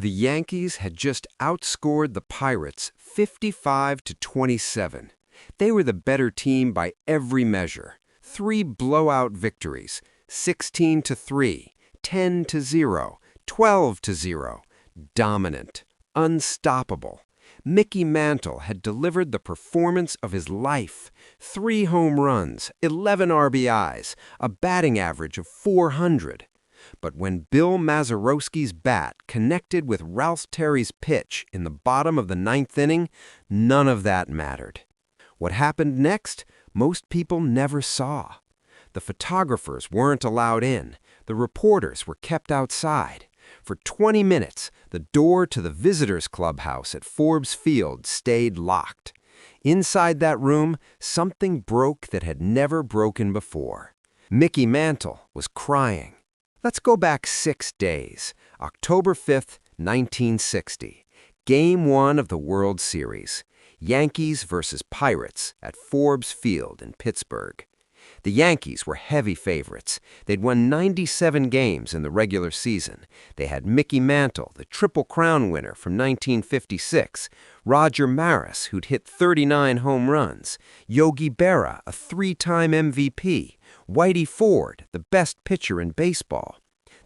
The Yankees had just outscored the Pirates 55-27. They were the better team by every measure. 3 blowout victories, 16-3, 10-0, 12-0. Dominant, unstoppable. Mickey Mantle had delivered the performance of his life. 3 home runs, 11 RBIs, a batting average of .400. But when Bill Mazeroski's bat connected with Ralph Terry's pitch in the bottom of the 9th inning, none of that mattered. What happened next, most people never saw. The photographers weren't allowed in. The reporters were kept outside. For 20 minutes, the door to the visitors' clubhouse at Forbes Field stayed locked. Inside that room, something broke that had never broken before. Mickey Mantle was crying. Let's go back 6 days, October 5th, 1960. Game 1 of the World Series. Yankees versus Pirates at Forbes Field in Pittsburgh. The Yankees were heavy favorites. They'd won 97 games in the regular season. They had Mickey Mantle, the Triple Crown winner from 1956, Roger Maris, who'd hit 39 home runs, Yogi Berra, a 3-time MVP, Whitey Ford, the best pitcher in baseball.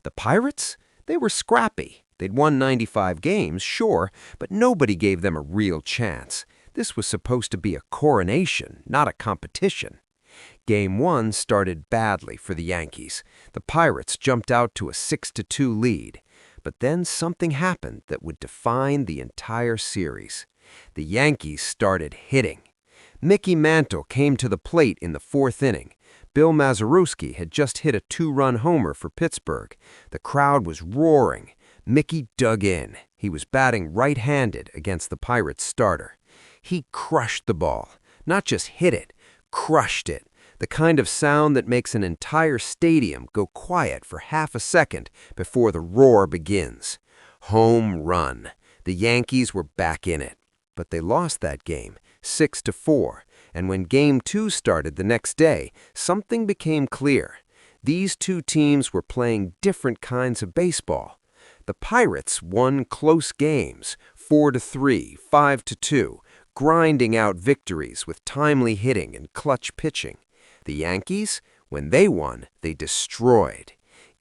The Pirates? They were scrappy. They'd won 95 games, sure, but nobody gave them a real chance. This was supposed to be a coronation, not a competition. Game 1 started badly for the Yankees. The Pirates jumped out to a 6-2 lead. But then something happened that would define the entire series. The Yankees started hitting. Mickey Mantle came to the plate in the 4th inning. Bill Mazeroski had just hit a 2-run homer for Pittsburgh. The crowd was roaring. Mickey dug in. He was batting right-handed against the Pirates starter. He crushed the ball. Not just hit it, crushed it. The kind of sound that makes an entire stadium go quiet for half a second before the roar begins. Home run. The Yankees were back in it. But they lost that game, 6-4. And when Game 2 started the next day, something became clear. These two teams were playing different kinds of baseball. The Pirates won close games, 4-3, 5-2, grinding out victories with timely hitting and clutch pitching. The Yankees, when they won, they destroyed.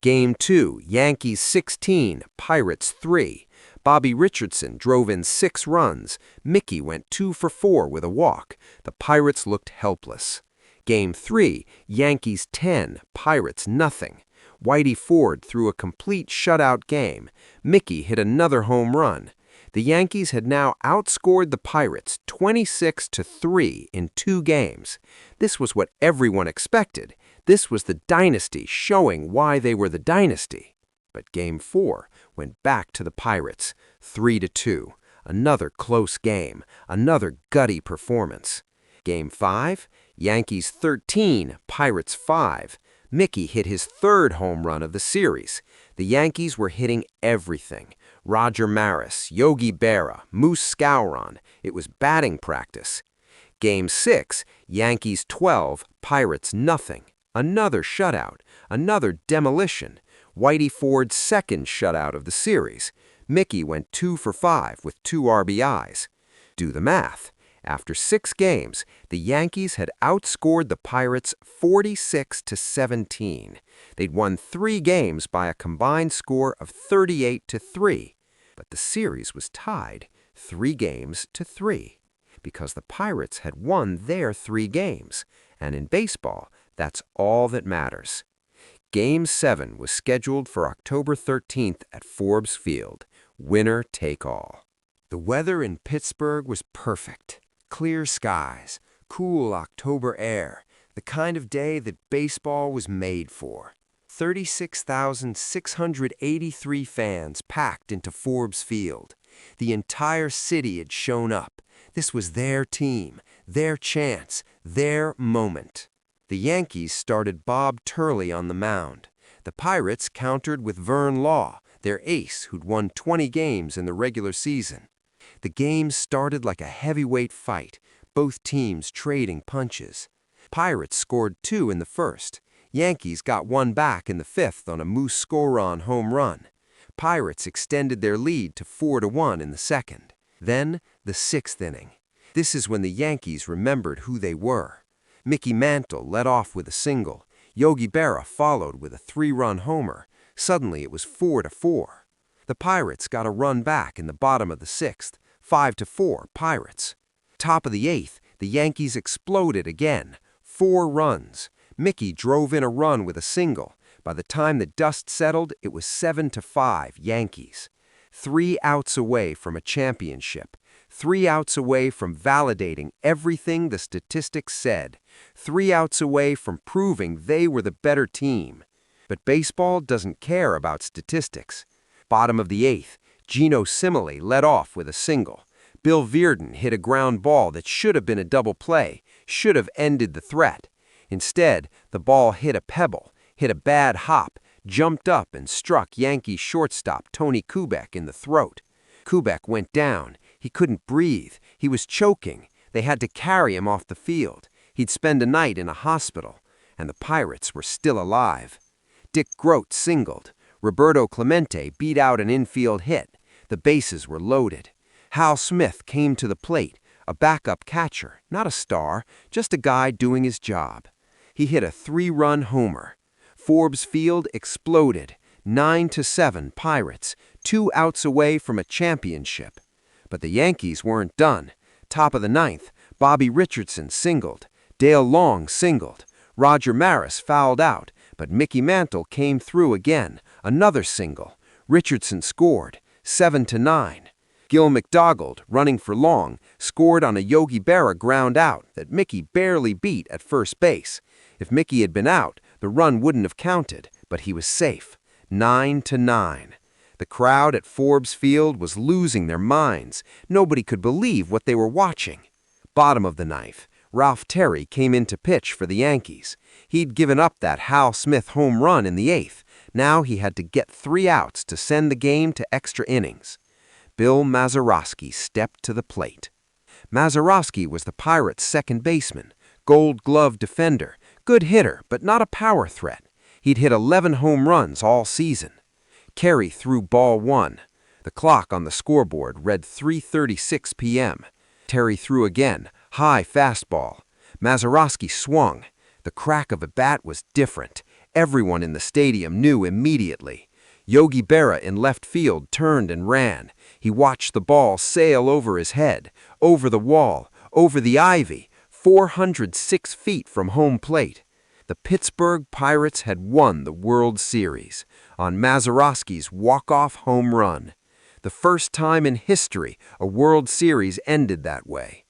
Game 2, Yankees 16, Pirates 3. Bobby Richardson drove in 6 runs. Mickey went 2 for 4 with a walk. The Pirates looked helpless. Game 3, Yankees 10, Pirates nothing. Whitey Ford threw a complete shutout game. Mickey hit another home run. The Yankees had now outscored the Pirates 26-3 in 2 games. This was what everyone expected. This was the dynasty showing why they were the dynasty. But Game 4 went back to the Pirates, 3-2. Another close game, another gutty performance. Game 5, Yankees 13, Pirates 5. Mickey hit his 3rd home run of the series. The Yankees were hitting everything. Roger Maris, Yogi Berra, Moose Skowron. It was batting practice. Game 6, Yankees 12, Pirates nothing. Another shutout, another demolition. Whitey Ford's 2nd shutout of the series. Mickey went 2 for 5 with 2 RBIs. Do the math. After 6 games, the Yankees had outscored the Pirates 46-17. They'd won 3 games by a combined score of 38-3. But the series was tied 3-3, because the Pirates had won their 3 games. And in baseball, that's all that matters. Game 7 was scheduled for October 13th at Forbes Field. Winner take all. The weather in Pittsburgh was perfect. Clear skies, cool October air, the kind of day that baseball was made for. 36,683 fans packed into Forbes Field. The entire city had shown up. This was their team, their chance, their moment. The Yankees started Bob Turley on the mound. The Pirates countered with Vern Law, their ace who'd won 20 games in the regular season. The game started like a heavyweight fight, both teams trading punches. Pirates scored 2 in the 1st. Yankees got 1 back in the 5th on a Moose Skowron home run. Pirates extended their lead to 4-1 in the second. Then, the sixth inning. This is when the Yankees remembered who they were. Mickey Mantle led off with a single. Yogi Berra followed with a 3-run homer. Suddenly it was 4-4. The Pirates got a run back in the bottom of the sixth, 5-4 Pirates. Top of the eighth, the Yankees exploded again, 4 runs. Mickey drove in a run with a single. By the time the dust settled, it was 7-5 Yankees. 3 outs away from a championship. 3 outs away from validating everything the statistics said. 3 outs away from proving they were the better team. But baseball doesn't care about statistics. Bottom of the eighth, Geno Simile led off with a single. Bill Mazeroski hit a ground ball that should have been a double play, should have ended the threat. Instead, the ball hit a pebble, hit a bad hop, jumped up and struck Yankee shortstop Tony Kubek in the throat. Kubek went down. He couldn't breathe. He was choking. They had to carry him off the field. He'd spend a night in a hospital. And the Pirates were still alive. Dick Groat singled. Roberto Clemente beat out an infield hit. The bases were loaded. Hal Smith came to the plate, a backup catcher, not a star, just a guy doing his job. He hit a 3-run homer. Forbes Field exploded, 9-7 Pirates, 2 outs away from a championship. But the Yankees weren't done. Top of the ninth, Bobby Richardson singled. Dale Long singled. Roger Maris fouled out, but Mickey Mantle came through again, another single. Richardson scored, 7-9. Gil McDougald, running for Long, scored on a Yogi Berra ground out that Mickey barely beat at first base. If Mickey had been out, the run wouldn't have counted, but he was safe, 9-9. The crowd at Forbes Field was losing their minds. Nobody could believe what they were watching. Bottom of the ninth, Ralph Terry came in to pitch for the Yankees. He'd given up that Hal Smith home run in the eighth. Now he had to get 3 outs to send the game to extra innings. Bill Mazeroski stepped to the plate. Mazeroski was the Pirates' second baseman, Gold Glove defender, good hitter, but not a power threat. He'd hit 11 home runs all season. Carey threw ball 1. The clock on the scoreboard read 3:36 p.m. Terry threw again, high fastball. Mazeroski swung. The crack of a bat was different. Everyone in the stadium knew immediately. Yogi Berra in left field turned and ran. He watched the ball sail over his head, over the wall, over the ivy, 406 feet from home plate. The Pittsburgh Pirates had won the World Series on Mazeroski's walk-off home run. The first time in history a World Series ended that way.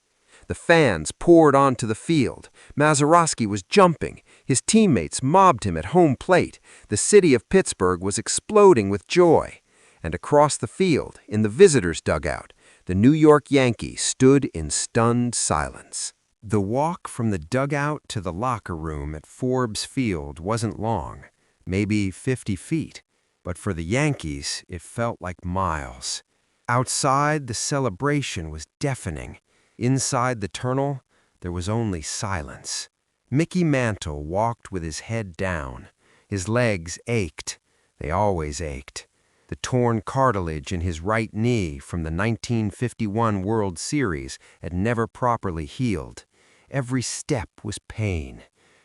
The fans poured onto the field. Mazeroski was jumping. His teammates mobbed him at home plate. The city of Pittsburgh was exploding with joy. And across the field, in the visitors' dugout, the New York Yankees stood in stunned silence. The walk from the dugout to the locker room at Forbes Field wasn't long, maybe 50 feet. But for the Yankees, it felt like miles. Outside, the celebration was deafening. Inside the tunnel, there was only silence. Mickey Mantle walked with his head down. His legs ached. They always ached. The torn cartilage in his right knee from the 1951 World Series had never properly healed. Every step was pain,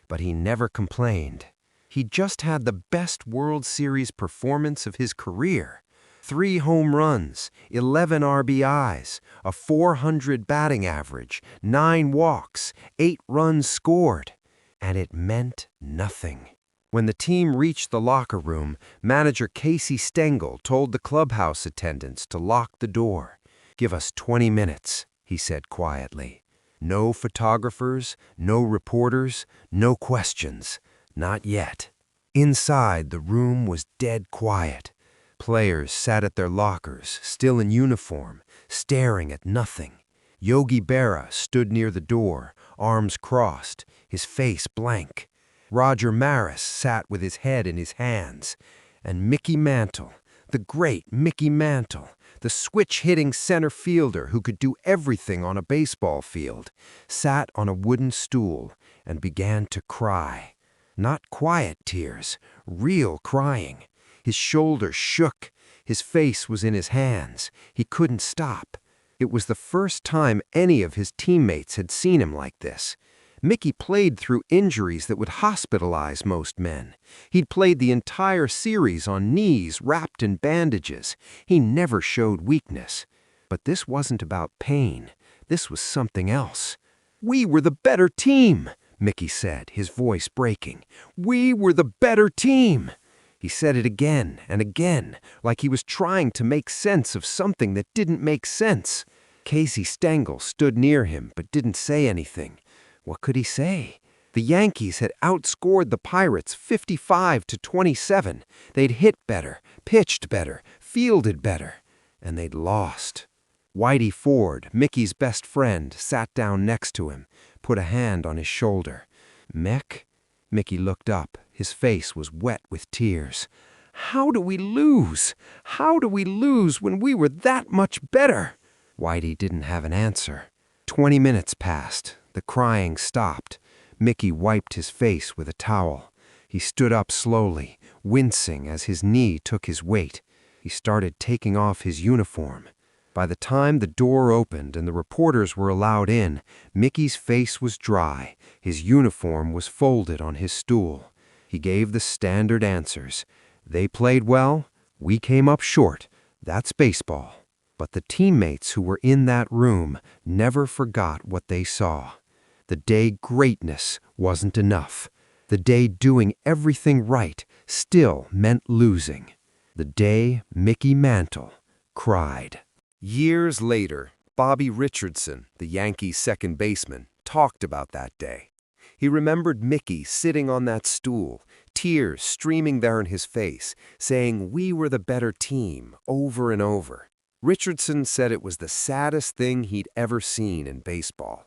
but he never complained. He just had the best World Series performance of his career. 3 home runs, 11 RBIs, a .400 batting average, 9 walks, 8 runs scored. And it meant nothing. When the team reached the locker room, manager Casey Stengel told the clubhouse attendants to lock the door. "Give us 20 minutes," he said quietly. "No photographers, no reporters, no questions. Not yet." Inside, the room was dead quiet. Players sat at their lockers, still in uniform, staring at nothing. Yogi Berra stood near the door, arms crossed, his face blank. Roger Maris sat with his head in his hands. And Mickey Mantle, the great Mickey Mantle, the switch-hitting center fielder who could do everything on a baseball field, sat on a wooden stool and began to cry. Not quiet tears, real crying. His shoulders shook, His face was in his hands. He couldn't stop. It was the first time any of his teammates had seen him like this. Mickey played through injuries that would hospitalize most men. He'd played the entire series on knees wrapped in bandages. He never showed weakness. But this wasn't about pain. This was something else. "We were the better team," Mickey said, his voice breaking. "We were the better team." He said it again and again, like he was trying to make sense of something that didn't make sense. Casey Stengel stood near him but didn't say anything. What could he say? The Yankees had outscored the Pirates 55-27. They'd hit better, pitched better, fielded better, and they'd lost. Whitey Ford, Mickey's best friend, sat down next to him, put a hand on his shoulder. "Mick?" Mickey looked up. His face was wet with tears. "How do we lose? How do we lose when we were that much better?" Whitey didn't have an answer. 20 minutes passed. The crying stopped. Mickey wiped his face with a towel. He stood up slowly, wincing as his knee took his weight. He started taking off his uniform. By the time the door opened and the reporters were allowed in, Mickey's face was dry. His uniform was folded on his stool. He gave the standard answers. "They played well. We came up short. That's baseball." But the teammates who were in that room never forgot what they saw. The day greatness wasn't enough. The day doing everything right still meant losing. The day Mickey Mantle cried. Years later, Bobby Richardson, the Yankees' second baseman, talked about that day. He remembered Mickey sitting on that stool, tears streaming down his face, saying, "We were the better team," over and over. Richardson said it was the saddest thing he'd ever seen in baseball.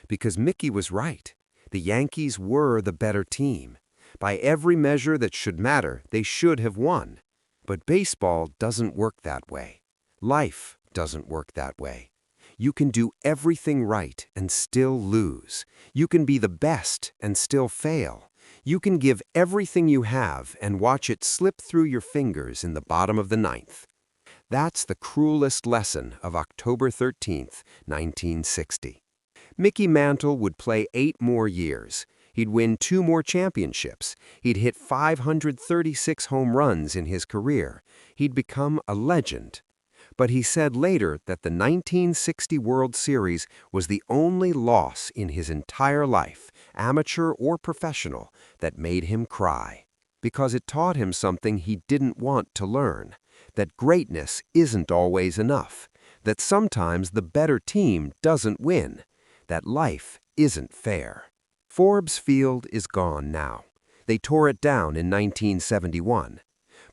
Because Mickey was right. The Yankees were the better team. By every measure that should matter, they should have won. But baseball doesn't work that way. Life doesn't work that way. You can do everything right and still lose. You can be the best and still fail. You can give everything you have and watch it slip through your fingers in the bottom of the ninth. That's the cruelest lesson of October 13th, 1960. Mickey Mantle would play 8 more years. He'd win 2 more championships. He'd hit 536 home runs in his career. He'd become a legend. But he said later that the 1960 World Series was the only loss in his entire life, amateur or professional, that made him cry. Because it taught him something he didn't want to learn. That greatness isn't always enough. That sometimes the better team doesn't win. That life isn't fair. Forbes Field is gone now. They tore it down in 1971.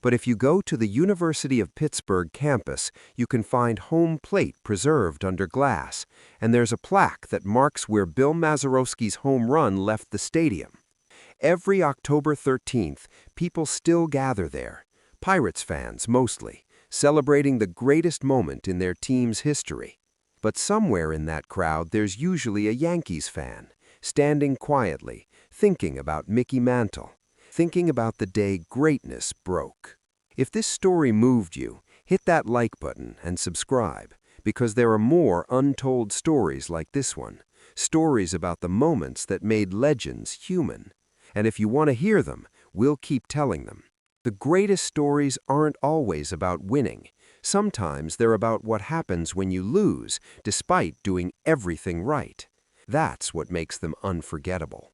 But if you go to the University of Pittsburgh campus, you can find home plate preserved under glass, and there's a plaque that marks where Bill Mazeroski's home run left the stadium. Every October 13th, people still gather there, Pirates fans mostly, celebrating the greatest moment in their team's history. But somewhere in that crowd there's usually a Yankees fan, standing quietly, thinking about Mickey Mantle, thinking about the day greatness broke. If this story moved you, hit that like button and subscribe, because there are more untold stories like this one, stories about the moments that made legends human. And if you want to hear them, we'll keep telling them. The greatest stories aren't always about winning. Sometimes they're about what happens when you lose, despite doing everything right. That's what makes them unforgettable.